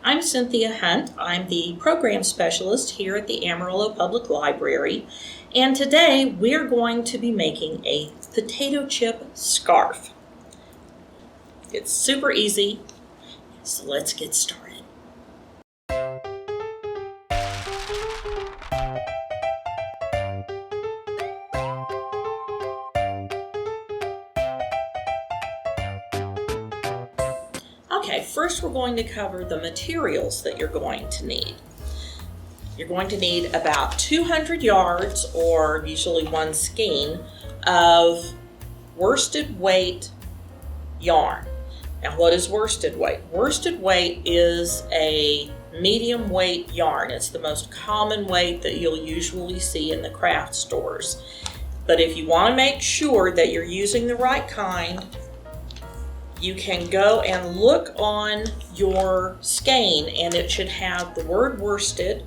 I'm Cynthia Hunt. I'm the program specialist here at the Amarillo Public Library, and today we're going to be making a potato chip scarf. It's super easy, so let's get started. Okay, first we're going to cover the materials that you're going to need. You're going to need about 200 yards, or usually one skein, of worsted weight yarn. Now, what is worsted weight? Worsted weight is a medium weight yarn. It's the most common weight that you'll usually see in the craft stores. But if you want to make sure that you're using the right kind, you can go and look on your skein, and it should have the word worsted,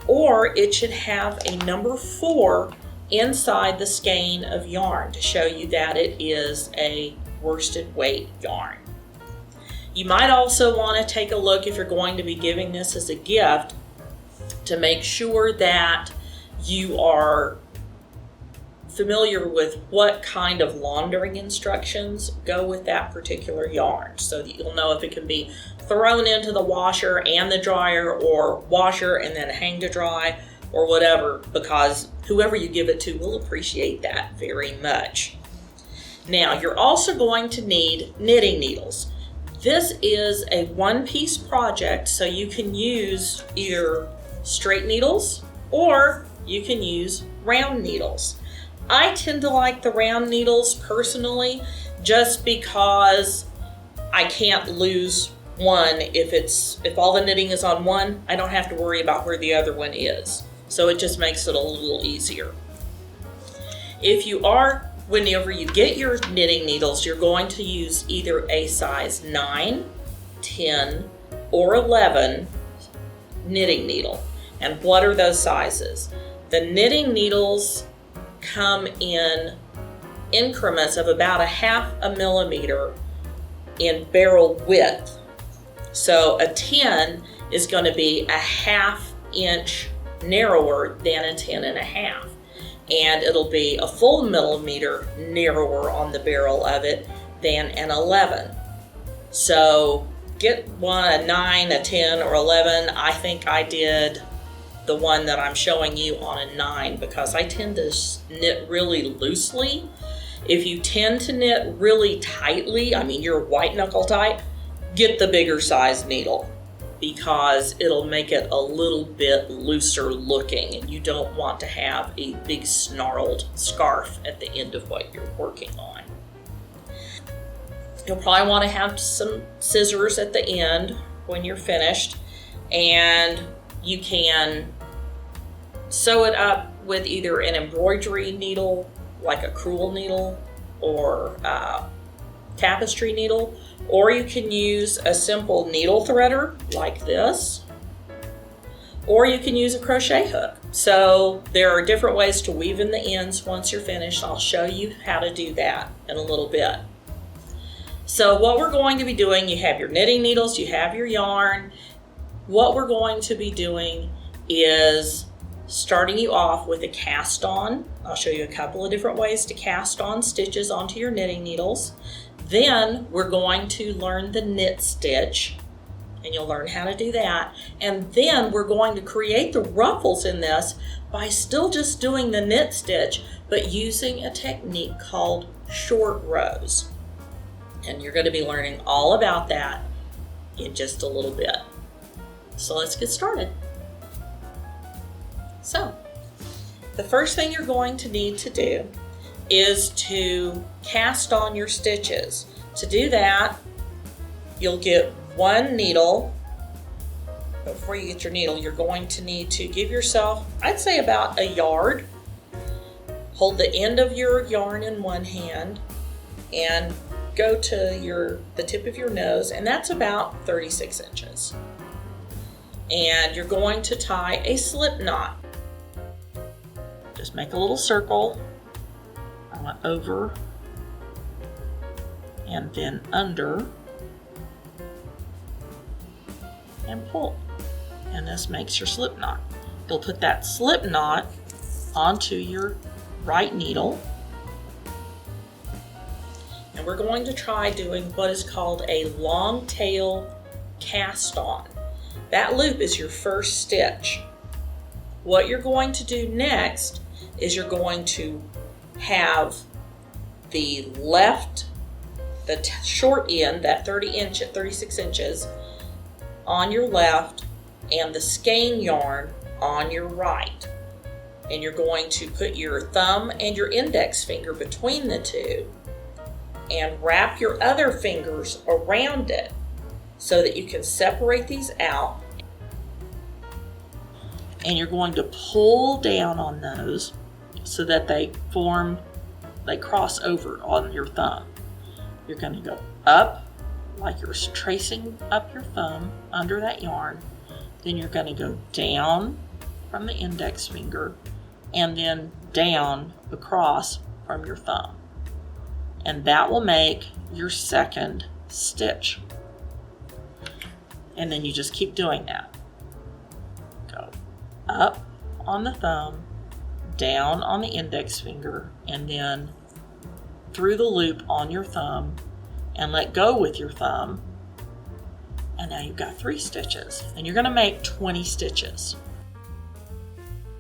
or it should have a number 4 inside the skein of yarn to show you that it is a worsted weight yarn. You might also want to take a look, if you're going to be giving this as a gift, to make sure that you are familiar with what kind of laundering instructions go with that particular yarn, so that you'll know if it can be thrown into the washer and the dryer, or washer and then hang to dry, or whatever, because whoever you give it to will appreciate that very much. Now, you're also going to need knitting needles. This is a one-piece project, so you can use either straight needles or you can use round needles. I tend to like the round needles personally, just because I can't lose one. If all the knitting is on one, I don't have to worry about where the other one is. So it just makes it a little easier. Whenever you get your knitting needles, you're going to use either a size 9, 10, or 11 knitting needle. And what are those sizes? The knitting needles come in increments of about 1/2 millimeter in barrel width. So a 10 is going to be 1/2 inch narrower than a 10.5, and it'll be a full millimeter narrower on the barrel of it than an 11. So get one, a 9, a 10, or 11. I think I did the one that I'm showing you on a 9, because I tend to knit really loosely. If you tend to knit really tightly, you're white knuckle tight, get the bigger size needle, because it'll make it a little bit looser looking, and you don't want to have a big snarled scarf at the end of what you're working on. You'll probably want to have some scissors at the end when you're finished, and you can sew it up with either an embroidery needle, like a crewel needle, or a tapestry needle, or you can use a simple needle threader like this, or you can use a crochet hook. So there are different ways to weave in the ends once you're finished. I'll show you how to do that in a little bit. So what we're going to be doing, you have your knitting needles, you have your yarn. What we're going to be doing is starting you off with a cast on. I'll show you a couple of different ways to cast on stitches onto your knitting needles. Then we're going to learn the knit stitch, and you'll learn how to do that. And then we're going to create the ruffles in this by still just doing the knit stitch, but using a technique called short rows. And you're going to be learning all about that in just a little bit. So let's get started. So, the first thing you're going to need to do is to cast on your stitches. To do that, you'll get one needle. Before you get your needle, you're going to need to give yourself, I'd say, about a yard. Hold the end of your yarn in one hand and go to the tip of your nose, and that's about 36 inches. And you're going to tie a slip knot. Just make a little circle. I went over and then under, and pull. And this makes your slip knot. You'll put that slip knot onto your right needle. And we're going to try doing what is called a long tail cast on. That loop is your first stitch. What you're going to do next is you're going to have the left, the short end, that 36 inches on your left, and the skein yarn on your right. And you're going to put your thumb and your index finger between the two and wrap your other fingers around it so that you can separate these out. And you're going to pull down on those so that they cross over on your thumb. You're going to go up like you're tracing up your thumb under that yarn. Then you're going to go down from the index finger and then down across from your thumb. And that will make your second stitch. And then you just keep doing that. Go up on the thumb, down on the index finger, and then through the loop on your thumb, and let go with your thumb. And now you've got 3 stitches, and you're going to make 20 stitches.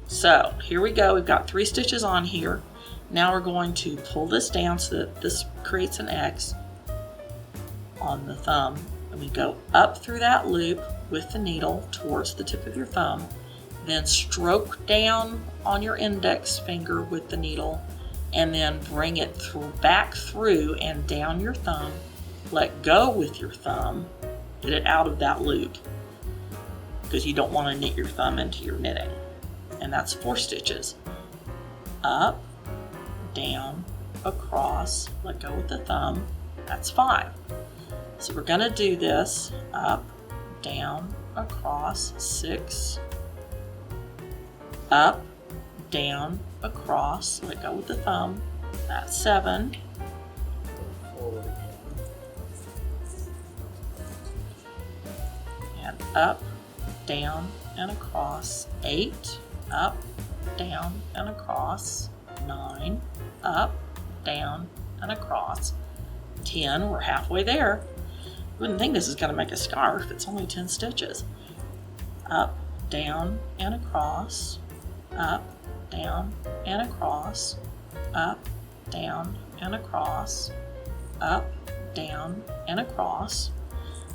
So here we go. We've got 3 stitches on here. Now we're going to pull this down so that this creates an X on the thumb. And we go up through that loop with the needle towards the tip of your thumb. Then stroke down on your index finger with the needle, and then bring it back through and down your thumb. Let go with your thumb. Get it out of that loop because you don't want to knit your thumb into your knitting. And that's 4 stitches. Up, down, across, let go with the thumb. That's 5. So we're going to do this up, down, across, 6. Up, down, across, let go with the thumb. That's 7. And up, down, and across, 8. Up, down, and across, 9. Up, down, and across, 10. We're halfway there. Wouldn't think this is going to make a scarf. It's only 10 stitches. Up, down, and across, up, down, and across, up, down, and across, up, down, and across.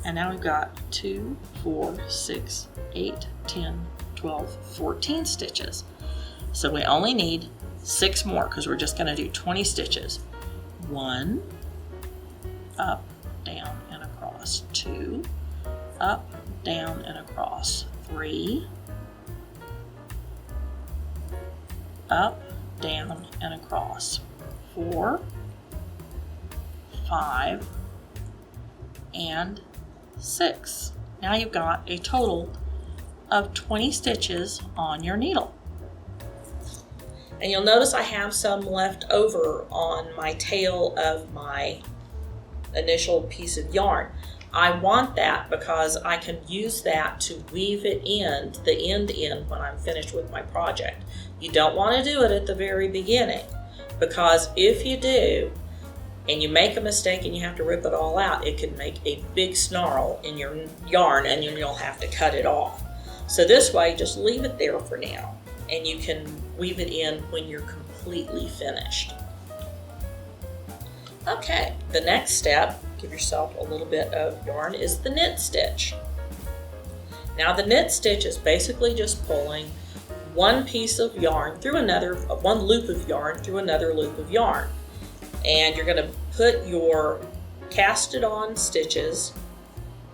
And now we've got 2, 4, 6, 8, 10, 12, 14 stitches. So we only need 6 more because we're just going to do 20 stitches. 1, up, down, and across. 2, up, down, and across. 3, up, down, and across. 4, 5, and 6. Now you've got a total of 20 stitches on your needle. And you'll notice I have some left over on my tail of my initial piece of yarn. I want that because I can use that to weave it in, the end in, when I'm finished with my project. You don't want to do it at the very beginning, because if you do, and you make a mistake and you have to rip it all out, it could make a big snarl in your yarn and then you'll have to cut it off. So this way, just leave it there for now, and you can weave it in when you're completely finished. Okay, the next step, give yourself a little bit of yarn, is the knit stitch. Now the knit stitch is basically just pulling one piece of yarn through one loop of yarn through another loop of yarn. And you're going to put your casted on stitches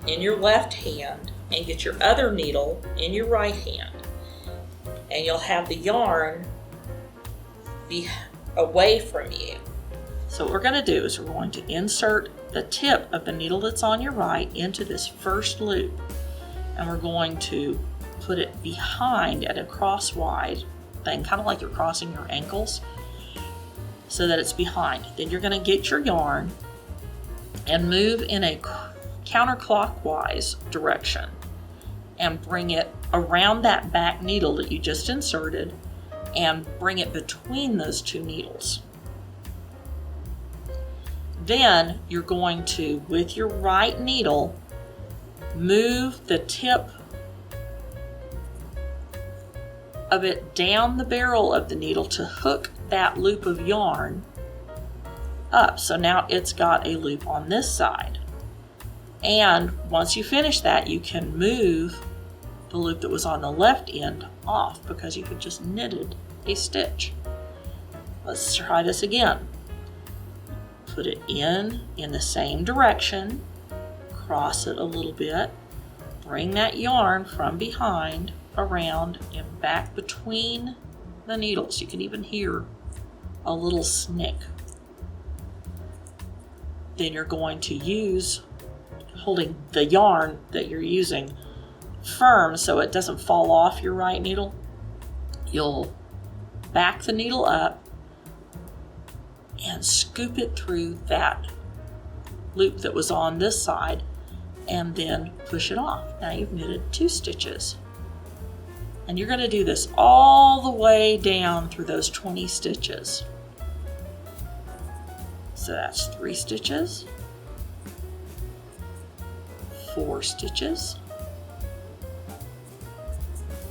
in your left hand and get your other needle in your right hand. And you'll have the yarn be away from you. So what we're going to do is we're going to insert the tip of the needle that's on your right into this first loop. And we're going to put it behind at a crosswise thing, kind of like you're crossing your ankles, so that it's behind. Then you're going to get your yarn and move in a counterclockwise direction. and bring it around that back needle that you just inserted and bring it between those two needles. Then you're going to, with your right needle, move the tip of it down the barrel of the needle to hook that loop of yarn up. So now it's got a loop on this side. And once you finish that, you can move the loop that was on the left end off because you had just knitted a stitch. Let's try this again. Put it in the same direction, cross it a little bit, bring that yarn from behind around and back between the needles. You can even hear a little snick. Then you're going to use, holding the yarn that you're using firm so it doesn't fall off your right needle, you'll back the needle up and scoop it through that loop that was on this side and then push it off. Now you've knitted 2 stitches. And you're going to do this all the way down through those 20 stitches. So that's 3 stitches, 4 stitches,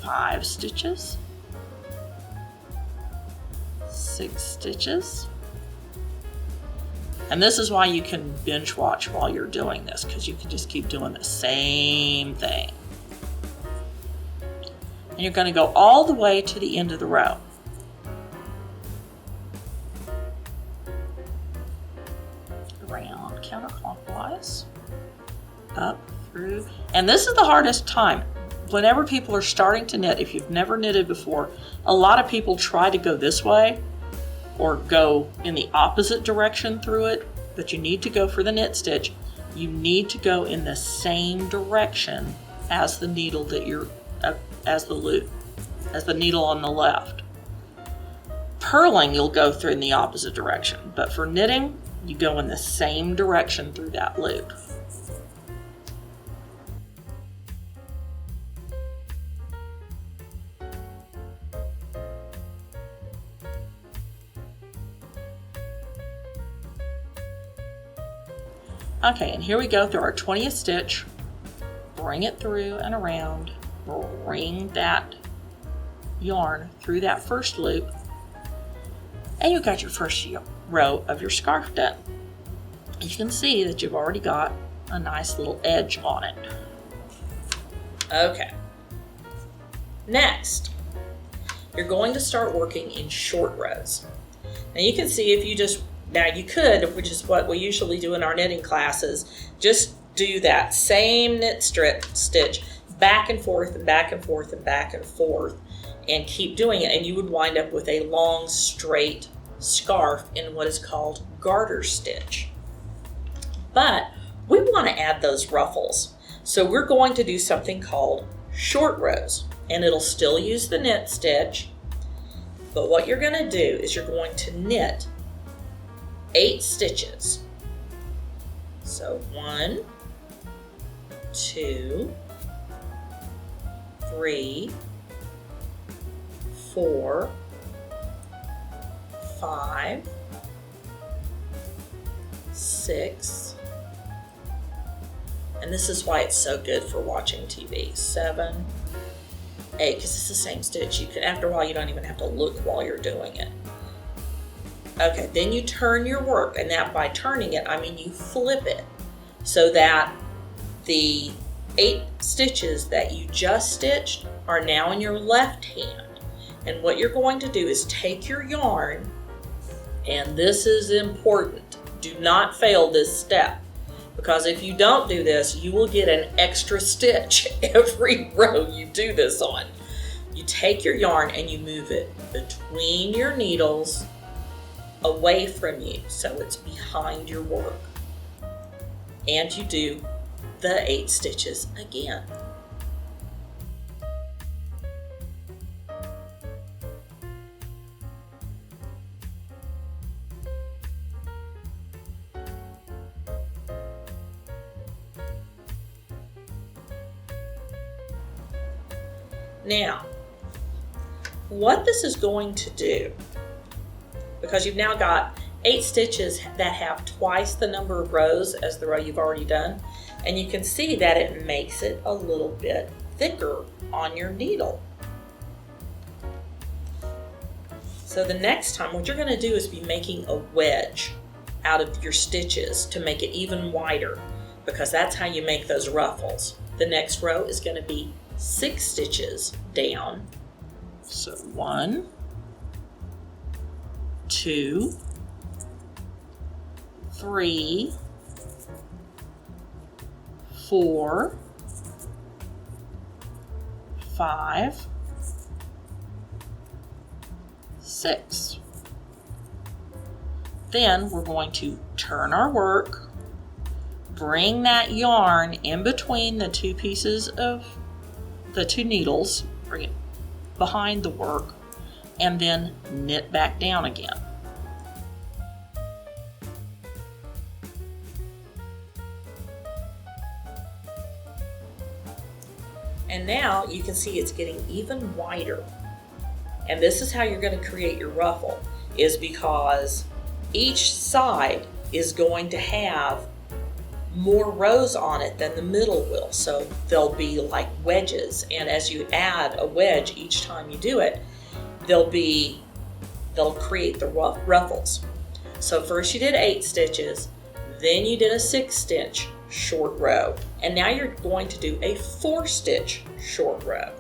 5 stitches, 6 stitches. And this is why you can binge watch while you're doing this, because you can just keep doing the same thing. And you're going to go all the way to the end of the row. Around counterclockwise, up through. And this is the hardest time. Whenever people are starting to knit, if you've never knitted before, a lot of people try to go this way or go in the opposite direction through it, but you need to go for the knit stitch. You need to go in the same direction as the needle that you're, as the loop, as the needle on the left. Purling, you'll go through in the opposite direction, but for knitting, you go in the same direction through that loop. Okay, and here we go through our 20th stitch. Bring it through and around. Bring that yarn through that first loop. And you've got your first row of your scarf done. You can see that you've already got a nice little edge on it. Okay. Next, you're going to start working in short rows. Now you can see if you just, now you could, which is what we usually do in our knitting classes, just do that same knit stitch back and forth and back and forth and back and forth and keep doing it, and you would wind up with a long straight scarf in what is called garter stitch. But we want to add those ruffles, so we're going to do something called short rows, and it'll still use the knit stitch, but what you're going to do is you're going to knit 8 stitches. So 1, 2, 3, 4, 5, 6, and this is why it's so good for watching TV. 7, 8, because it's the same stitch. You can, after a while, you don't even have to look while you're doing it. Okay, then you turn your work, and that by turning it, I mean you flip it so that the 8 stitches that you just stitched are now in your left hand. And what you're going to do is take your yarn, and this is important. Do not fail this step, because if you don't do this, you will get an extra stitch every row you do this on. You take your yarn and you move it between your needles away from you, so it's behind your work. And you do the 8 stitches again. Now, what this is going to do, because you've now got 8 stitches that have twice the number of rows as the row you've already done, and you can see that it makes it a little bit thicker on your needle. So the next time, what you're going to do is be making a wedge out of your stitches to make it even wider, because that's how you make those ruffles. The next row is going to be 6 stitches down. So 1, 2, 3, 4, 5, 6. Then we're going to turn our work, bring that yarn in between the 2 pieces of the 2 needles, bring it behind the work, and then knit back down again. And now you can see it's getting even wider. And this is how you're going to create your ruffle, is because each side is going to have more rows on it than the middle will. So they'll be like wedges, and as you add a wedge each time you do it, they'll create the ruffles. So first you did 8 stitches, then you did a 6 stitch short row, and now you're going to do a 4 stitch short row.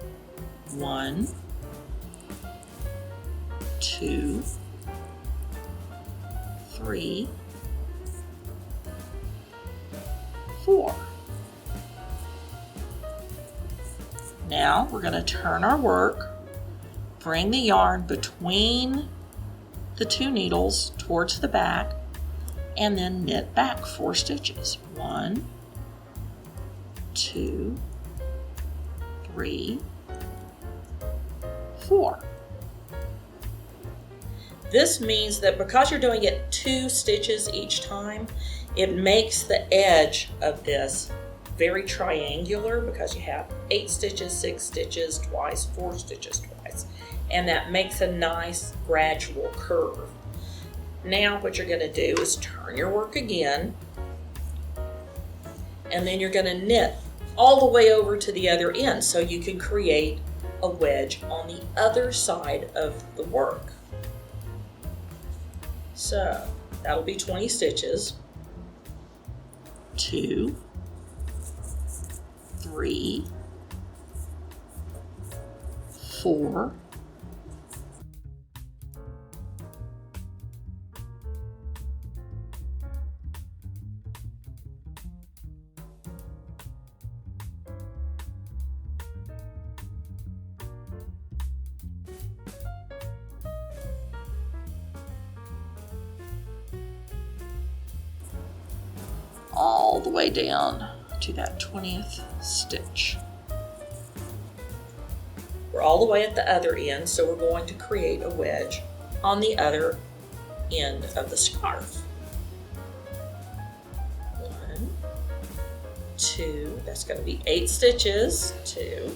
1, 2, 3, 4. Now we're going to turn our work, bring the yarn between the 2 needles towards the back, and then knit back 4 stitches. 1, 2, 3, 4. This means that because you're doing it 2 stitches each time, it makes the edge of this very triangular, because you have 8 stitches, 6 stitches twice, 4 stitches twice, and that makes a nice gradual curve. Now what you're going to do is turn your work again, and then you're going to knit all the way over to the other end so you can create a wedge on the other side of the work. So that'll be 20 stitches. 2, 3, 4, 'all the way down to that 20th stitch. We're all the way at the other end, so we're going to create a wedge on the other end of the scarf. 1, 2, that's going to be 8 stitches. 2,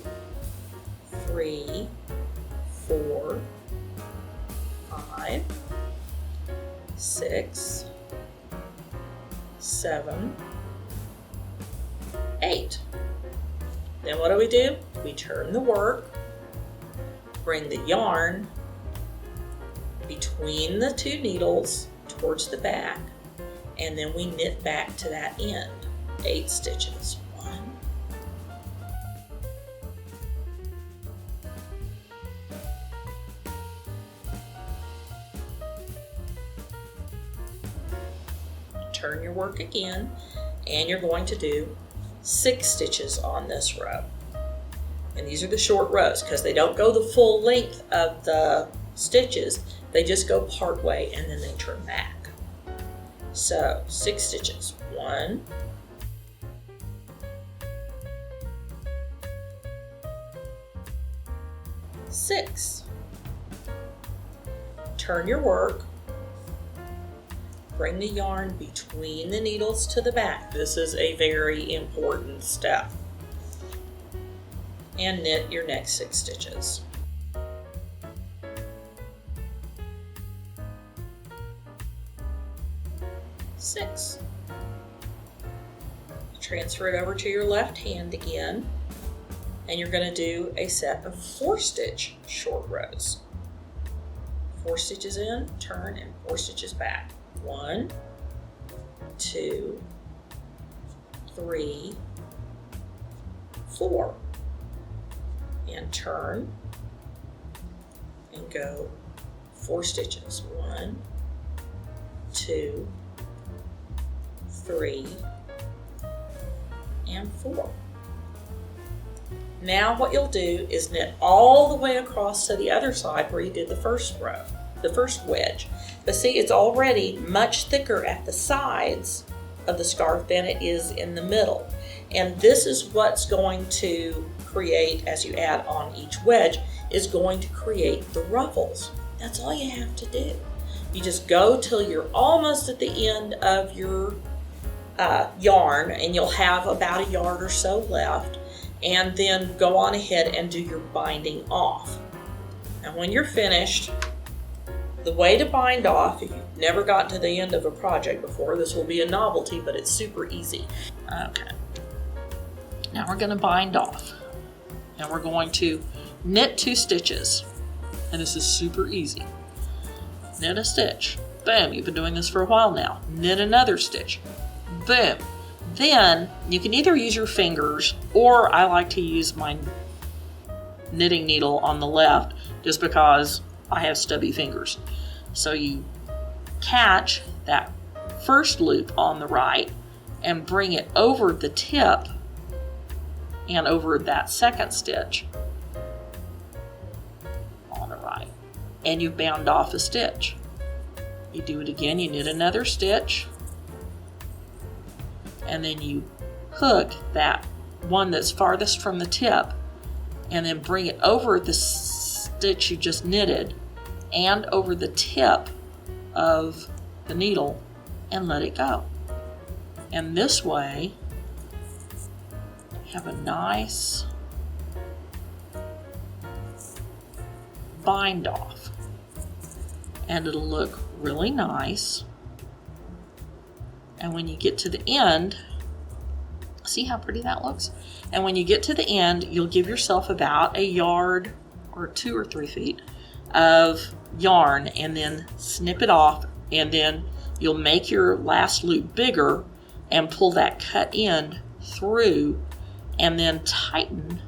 3, 4, 5, 6, 7, 8. Then what do? We turn the work, bring the yarn between the 2 needles towards the back, and then we knit back to that end. 8 stitches. 1, 2. Turn your work again, and you're going to do 6 stitches on this row. And these are the short rows because they don't go the full length of the stitches. They just go part way and then they turn back. So 6 stitches. 1, 6. Turn your work. Bring the yarn between the needles to the back. This is a very important step. and knit your next 6 stitches. Six. Transfer it over to your left hand again, and you're going to do a set of 4 stitch short rows. 4 stitches in, turn, and 4 stitches back. 1, 2, 3, 4. And turn and go 4 stitches. 1, 2, 3, and 4. Now what you'll do is knit all the way across to the other side where you did the first row, the first wedge. But see, it's already much thicker at the sides of the scarf than it is in the middle. And this is what's going to create, as you add on each wedge, is going to create the ruffles. That's all you have to do. You just go till you're almost at the end of your yarn, and you'll have about a yard or so left, and then go on ahead and do your binding off. And when you're finished, the way to bind off, if you've never gotten to the end of a project before, this will be a novelty, but it's super easy. Okay, now we're going to bind off, and we're going to knit 2 stitches, and this is super easy. Knit a stitch, boom, you've been doing this for a while now. Knit another stitch, boom. Then you can either use your fingers, or I like to use my knitting needle on the left just because I have stubby fingers. So you catch that first loop on the right and bring it over the tip and over that second stitch on the right, and you've bound off a stitch. You do it again, you knit another stitch, and then you hook that one that's farthest from the tip and then bring it over the stitch you just knitted and over the tip of the needle and let it go. And this way, have a nice bind off, and it'll look really nice. And when you get to the end, see how pretty that looks? And when you get to the end, you'll give yourself about a yard or 2 or 3 feet of yarn, and then snip it off, and then you'll make your last loop bigger and pull that cut end through, and then tighten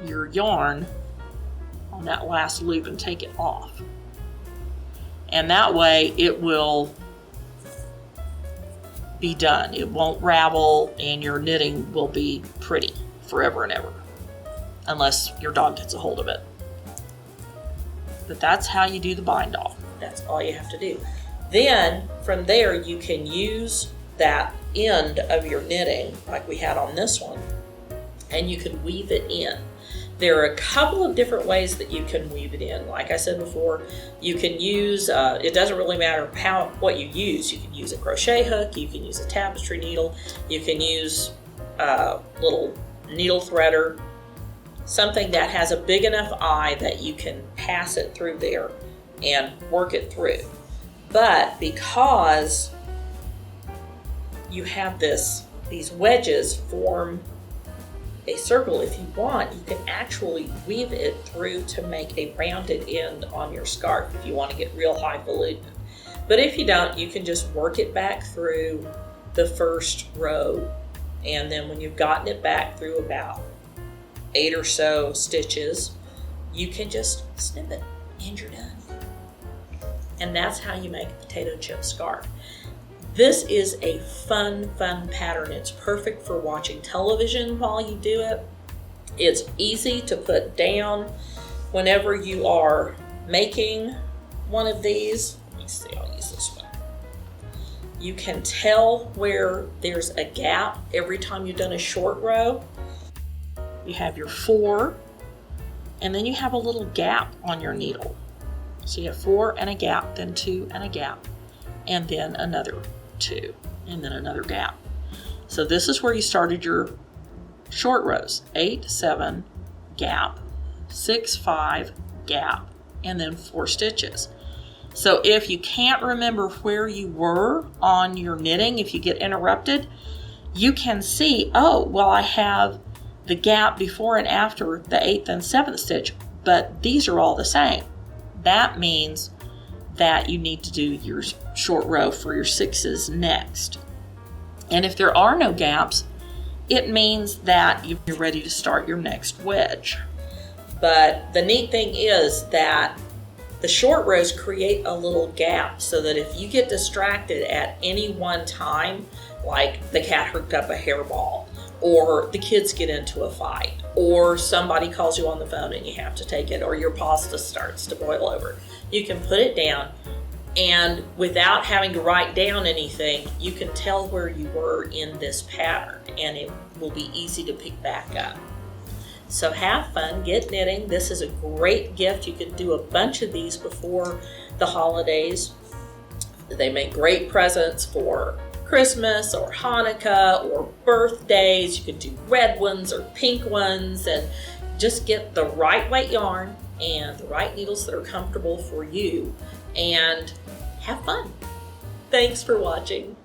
your yarn on that last loop and take it off. And that way it will be done. It won't ravel, and your knitting will be pretty forever and ever, unless your dog gets a hold of it. But that's how you do the bind off. That's all you have to do. Then from there you can use that end of your knitting like we had on this one, and you can weave it in. There are a couple of different ways that you can weave it in. Like I said before, you can use, it doesn't really matter what you use. You can use a crochet hook, you can use a tapestry needle, you can use a little needle threader, something that has a big enough eye that you can pass it through there and work it through. But because you have these wedges form a circle, if you want, you can actually weave it through to make a rounded end on your scarf if you want to get real highfalutin. But if you don't, you can just work it back through the first row, and then when you've gotten it back through about 8 or so stitches, you can just snip it and you're done. And that's how you make a potato chip scarf. This is a fun pattern. It's perfect for watching television while you do it. It's easy to put down whenever you are making one of these. Let me see, I'll use this one. You can tell where there's a gap every time you've done a short row. You have your 4, and then you have a little gap on your needle. So you have 4 and a gap, then 2 and a gap, and then another 2, and then another gap. So this is where you started your short rows, 8, 7, gap, 6, 5, gap, and then 4 stitches. So if you can't remember where you were on your knitting, if you get interrupted, you can see, oh, well, I have the gap before and after the 8th and 7th stitch, but these are all the same. That means that you need to do your short row for your 6s next. And if there are no gaps, it means that you're ready to start your next wedge. But the neat thing is that the short rows create a little gap so that if you get distracted at any one time, like the cat hooked up a hairball, or the kids get into a fight, or somebody calls you on the phone and you have to take it, or your pasta starts to boil over, you can put it down, and without having to write down anything, you can tell where you were in this pattern, and it will be easy to pick back up. So have fun, get knitting. This is a great gift. You could do a bunch of these before the holidays. They make great presents for Christmas or Hanukkah or birthdays. You could do red ones or pink ones, and just get the right weight yarn and the right needles that are comfortable for you, and have fun. Thanks for watching.